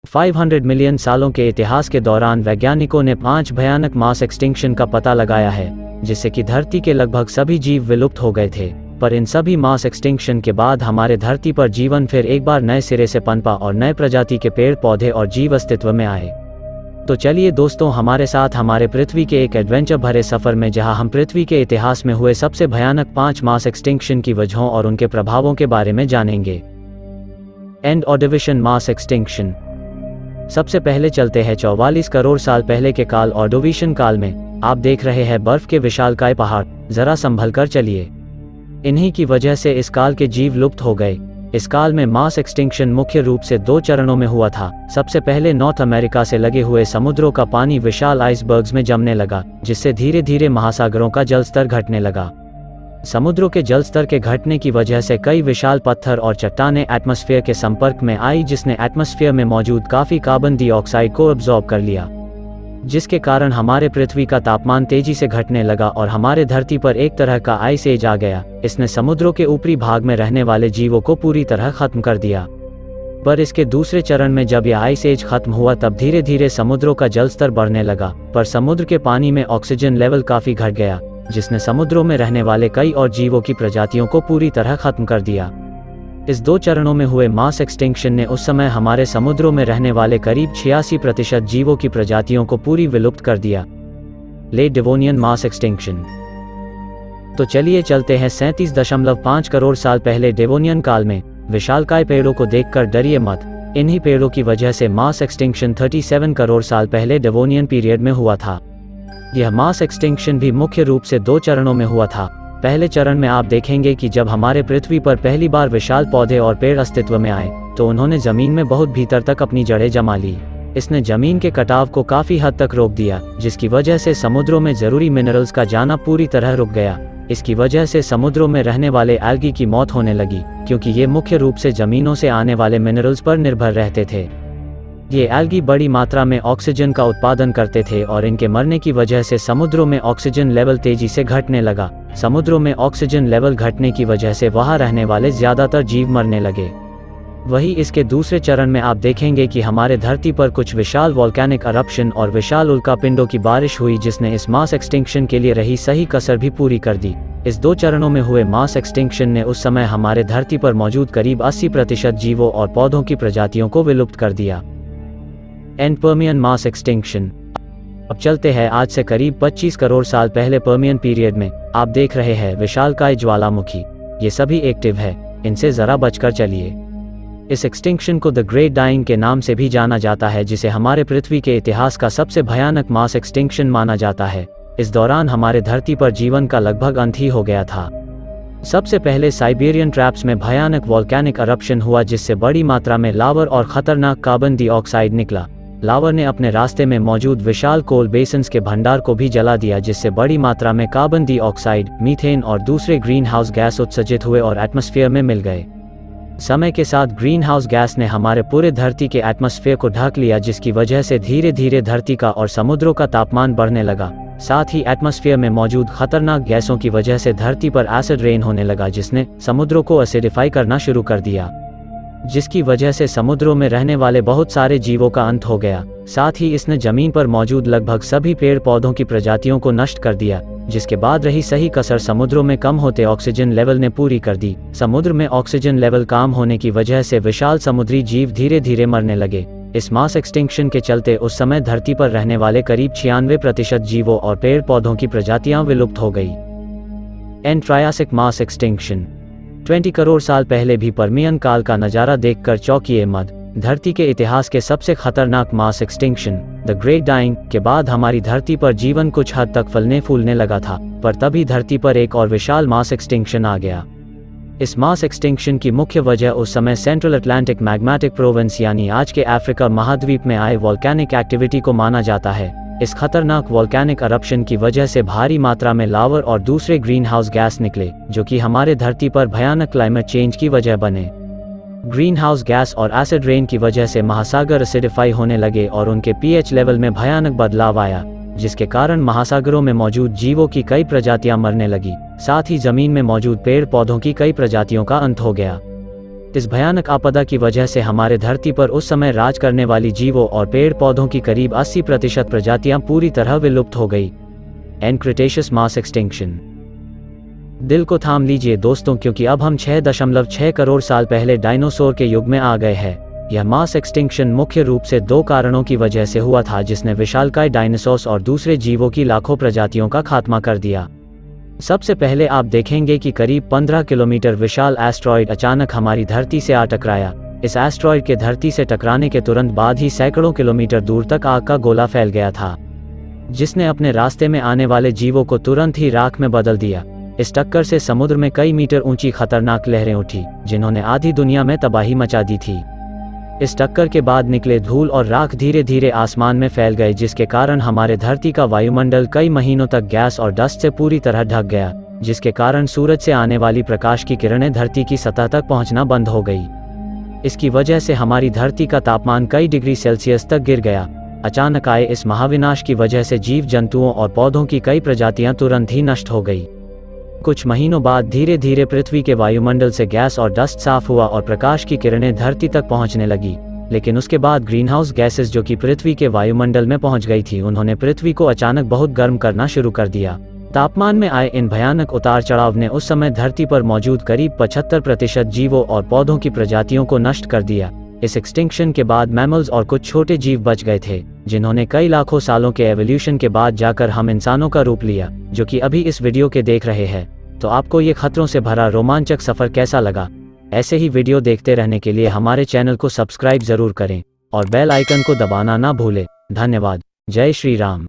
500 million सालों के इतिहास के दौरान वैज्ञानिकों ने 5 भयानक मास एक्सटिंक्शन का पता लगाया है, जिससे कि धरती के लगभग सभी जीव विलुप्त हो गए थे। पर इन सभी मास एक्सटिंक्शन के बाद हमारे धरती पर जीवन फिर एक बार नए सिरे से पनपा और नए प्रजाति के पेड़ पौधे और जीव अस्तित्व में आए। तो चलिए दोस्तों, हमारे साथ हमारे पृथ्वी के एक एडवेंचर भरे सफर में, जहां हम पृथ्वी के इतिहास में हुए सबसे भयानक 5 मास एक्सटिंक्शन की वजहों और उनके प्रभावों के बारे में जानेंगे। And Ordovician mass extinction. सबसे पहले चलते हैं 44 करोड़ साल पहले के काल ऑर्डोविशियन काल में। आप देख रहे हैं बर्फ के विशालकाय पहाड़, जरा संभल कर चलिए। इन्हीं की वजह से इस काल के जीव लुप्त हो गए। इस काल में मास एक्सटिंक्शन मुख्य रूप से 2 चरणों में हुआ था। सबसे पहले नॉर्थ अमेरिका से लगे हुए समुद्रों का पानी विशाल आइसबर्ग्स में जमने लगा, जिससे धीरे धीरे महासागरों का जलस्तर घटने लगा। समुद्रों के जलस्तर के घटने की वजह से कई विशाल पत्थर और चट्टानें एटमॉस्फेयर के संपर्क में आई, जिसने एटमॉस्फेयर में मौजूद काफी कार्बन डाइऑक्साइड को अब्सॉर्ब कर लिया, जिसके कारण हमारे पृथ्वी का तापमान तेजी से घटने लगा और हमारे धरती पर एक तरह का आइस एज आ गया। इसने समुद्रों के ऊपरी भाग में रहने वाले जीवों को पूरी तरह खत्म कर दिया। पर इसके दूसरे चरण में जब यह आइस एज खत्म हुआ, तब धीरे धीरे समुद्रों का जलस्तर बढ़ने लगा, पर समुद्र के पानी में ऑक्सीजन लेवल काफी घट गया, जिसने समुद्रों में रहने वाले कई और जीवों की प्रजातियों को पूरी तरह खत्म कर दिया। इस 2 चरणों में हुए मास एक्सटिंक्शन ने उस समय हमारे समुद्रों में रहने वाले करीब 86% जीवों की प्रजातियों को पूरी विलुप्त कर दिया। Late Devonian mass extinction. तो चलिए चलते हैं 37.5 करोड़ साल पहले डेवोनियन काल में। विशालकाय पेड़ों को देखकर डरिए मत, इन्हीं पेड़ों की वजह से मास एक्सटिंक्शन 37 करोड़ साल पहले डेवोनियन पीरियड में हुआ था। यह मास एक्सटिंक्शन भी मुख्य रूप से 2 चरणों में हुआ था। पहले चरण में आप देखेंगे कि जब हमारे पृथ्वी पर पहली बार विशाल पौधे और पेड़ अस्तित्व में आए, तो उन्होंने जमीन में बहुत भीतर तक अपनी जड़ें जमा ली। इसने जमीन के कटाव को काफी हद तक रोक दिया, जिसकी वजह से समुद्रों में जरूरी मिनरल्स का जाना पूरी तरह रुक गया। इसकी वजह से समुद्रों में रहने वाले एल्गी की मौत होने लगी, क्योंकि ये मुख्य रूप से जमीनों से आने वाले मिनरल्स पर निर्भर रहते थे। ये एल्गी बड़ी मात्रा में ऑक्सीजन का उत्पादन करते थे और इनके मरने की वजह से समुद्रों में ऑक्सीजन लेवल तेजी से घटने लगा। समुद्रों में ऑक्सीजन लेवल घटने की वजह से वहां रहने वाले ज्यादातर जीव मरने लगे। वही इसके दूसरे चरण में आप देखेंगे कि हमारे धरती पर कुछ विशाल वोल्केनिक अरप्शन और विशाल उल्कापिंडों की बारिश हुई, जिसने इस मास एक्सटिंक्शन के लिए रही सही कसर भी पूरी कर दी। इस 2 चरणों में हुए मास एक्सटिंक्शन ने उस समय हमारे धरती पर मौजूद करीब 80% जीवों और पौधों की प्रजातियों को विलुप्त कर दिया। And Permian mass extinction. अब चलते हैं आज से करीब 25 करोड़ साल पहले पर्मियन पीरियड में। आप देख रहे हैं विशालकाय ज्वालामुखी, ये सभी एक्टिव है, इनसे जरा बचकर चलिए। इस एक्सटिंक्शन को द ग्रेट डाइंग के नाम से भी जाना जाता है, जिसे हमारे पृथ्वी के इतिहास का सबसे भयानक मास एक्सटिंक्शन माना जाता है। इस दौरान हमारे धरती पर जीवन का लगभग अंत ही हो गया था। सबसे पहले साइबेरियन ट्रैप्स में भयानक वोल्केनिक अरप्शन हुआ, जिससे बड़ी मात्रा में लावर और खतरनाक कार्बन डाइऑक्साइड निकला। लावर ने अपने रास्ते में मौजूद विशाल कोल बेसिन्स के भंडार को भी जला दिया, जिससे बड़ी मात्रा में कार्बन डाइऑक्साइड, मीथेन और दूसरे ग्रीन हाउस गैस उत्सर्जित हुए और एटमॉस्फेयर में मिल गए। समय के साथ ग्रीन हाउस गैस ने हमारे पूरे धरती के एटमॉस्फेयर को ढक लिया, जिसकी वजह से धीरे धीरे धरती का और समुद्रों का तापमान बढ़ने लगा। साथ ही एटमॉस्फेयर में मौजूद खतरनाक गैसों की वजह से धरती पर एसिड रेन होने लगा, जिसने समुद्रों को एसिडिफाई करना शुरू कर दिया, जिसकी वजह से समुद्रों में रहने वाले बहुत सारे जीवों का अंत हो गया। साथ ही इसने जमीन पर मौजूद लगभग सभी पेड़ पौधों की प्रजातियों को नष्ट कर दिया, जिसके बाद रही सही कसर समुद्रों में कम होते ऑक्सीजन लेवल ने पूरी कर दी। समुद्र में ऑक्सीजन लेवल कम होने की वजह से विशाल समुद्री जीव धीरे धीरे मरने लगे। इस मास एक्सटिंक्शन के चलते उस समय धरती पर रहने वाले करीब 96% जीवों और पेड़ पौधों की प्रजातियां विलुप्त हो गई। And Triassic mass extinction. 20 crore साल पहले भी पर्मियन काल का नजारा देखकर चौंकिए मत। धरती के इतिहास के सबसे खतरनाक mass extinction the great dying के बाद हमारी धरती पर जीवन कुछ हद तक फलने फूलने लगा था, पर तभी धरती पर एक और विशाल मास एक्सटिंक्शन आ गया। इस मास एक्सटिंक्शन की मुख्य वजह उस समय सेंट्रल अटलांटिक मैग्मेटिक प्रोविंस यानी आज के अफ्रीका महाद्वीप में आए वोल्केनिक एक्टिविटी को माना जाता है। इस खतरनाक वोल्केनिक अरप्शन की वजह से भारी मात्रा में लावर और दूसरे ग्रीन हाउस गैस निकले, जो कि हमारे धरती पर भयानक क्लाइमेट चेंज की वजह बने। ग्रीन हाउस गैस और एसिड रेन की वजह से महासागर एसिडिफाई होने लगे और उनके पीएच लेवल में भयानक बदलाव आया, जिसके कारण महासागरों में मौजूद जीवों की कई प्रजातियां मरने लगी। साथ ही जमीन में मौजूद पेड़ पौधों की कई प्रजातियों का अंत हो गया। इस भयानक आपदा की वजह से हमारे धरती पर उस समय राज करने वाली जीवों और पेड़ पौधों की करीब 80% प्रजातियां पूरी तरह विलुप्त हो गई। And Cretaceous mass extinction. दिल को थाम लीजिए दोस्तों, क्योंकि अब हम 6.6 करोड़ साल पहले डायनासोर के युग में आ गए हैं। यह मास एक्सटिंक्शन मुख्य रूप से 2 कारणों की वजह से हुआ था, जिसने विशालकाय डायनासोर्स और दूसरे जीवों की लाखों प्रजातियों का खात्मा कर दिया। सबसे पहले आप देखेंगे कि करीब 15 किलोमीटर विशाल एस्ट्रॉयड अचानक हमारी धरती से आ टकराया। इस एस्ट्रॉयड के धरती से टकराने के तुरंत बाद ही सैकड़ों किलोमीटर दूर तक आग का गोला फैल गया था, जिसने अपने रास्ते में आने वाले जीवों को तुरंत ही राख में बदल दिया। इस टक्कर से समुद्र में कई मीटर ऊंची खतरनाक लहरें उठी, जिन्होंने आधी दुनिया में तबाही मचा दी थी। इस टक्कर के बाद निकले धूल और राख धीरे धीरे आसमान में फैल गए, जिसके कारण हमारे धरती का वायुमंडल कई महीनों तक गैस और डस्ट से पूरी तरह ढक गया, जिसके कारण सूरज से आने वाली प्रकाश की किरणें धरती की सतह तक पहुंचना बंद हो गई। इसकी वजह से हमारी धरती का तापमान कई डिग्री सेल्सियस तक गिर गया। अचानक आए इस महाविनाश की वजह से जीव जंतुओं और पौधों की कई प्रजातियां तुरंत ही नष्ट हो गई। कुछ महीनों बाद धीरे धीरे पृथ्वी के वायुमंडल से गैस और डस्ट साफ हुआ और प्रकाश की किरणें धरती तक पहुंचने लगी। लेकिन उसके बाद ग्रीनहाउस गैसेस जो कि पृथ्वी के वायुमंडल में पहुंच गई थी, उन्होंने पृथ्वी को अचानक बहुत गर्म करना शुरू कर दिया। तापमान में आए इन भयानक उतार चढ़ाव ने उस समय धरती पर मौजूद करीब 75% जीवों और पौधों की प्रजातियों को नष्ट कर दिया। इस एक्सटिंक्शन के बाद मैमल्स और कुछ छोटे जीव बच गए थे, जिन्होंने कई लाखों सालों के एवोल्यूशन के बाद जाकर हम इंसानों का रूप लिया, जो कि अभी इस वीडियो के देख रहे हैं। तो आपको ये खतरों से भरा रोमांचक सफर कैसा लगा? ऐसे ही वीडियो देखते रहने के लिए हमारे चैनल को सब्सक्राइब जरूर करें और बेल आइकन को दबाना ना भूलें। धन्यवाद। जय श्री राम।